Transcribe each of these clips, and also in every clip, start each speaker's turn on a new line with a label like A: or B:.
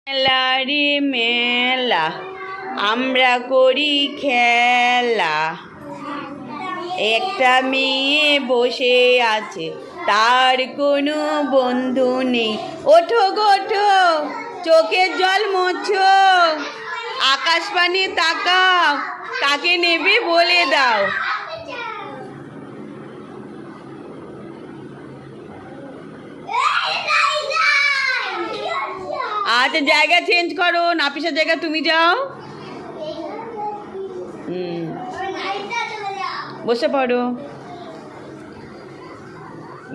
A: মেলা রে মেলা, আমরা করি খেলা। একটা মেয়ে বসে আছে, তার কোনো বন্ধু নেই। ওঠো গোঠো, চোখের জল মোছো, আকাশ পানে তাকাও, কাকে নেবে বলে দাও। আচ্ছা, জায়গা চেঞ্জ করো, নাপিসের জায়গা তুমি যাও। বসে পড়ো।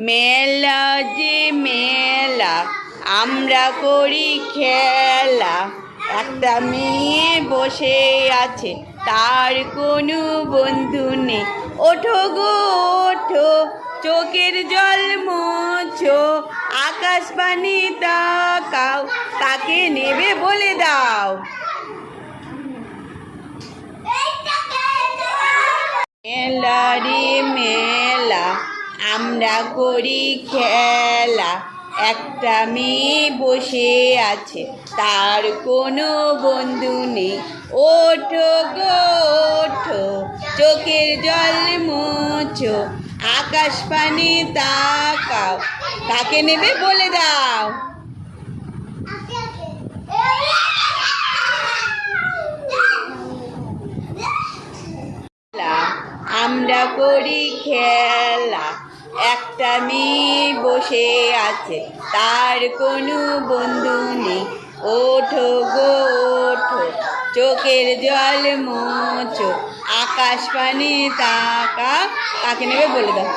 A: মেলা যে মেলা, আমরা করি খেলা। একটা মেয়ে বসে আছে, তার কোনো বন্ধু নেই। ওঠো গো ওঠো, চোখের জল মোছো, আকাশ পানে তাকাও, কাকে নেবে বলে দাও। মেলা রে মেলা, আমরা করি খেলা। একটা মেয়ে বসে আছে, তার কোনো বন্ধু নেই। ওঠো গো ওঠো, চোখের জল মোছো, আকাশ পানে তাকাও, কাকে নেবে বলে দাও। আমরা করি খেলা। একটা মেয়ে বসে আছে, তার কোনো বন্ধু নেই। ওঠো গো ওঠো, চোখের জল মোছো, আকাশ পানে তাকাও, কাকে নেবে বলে দাও।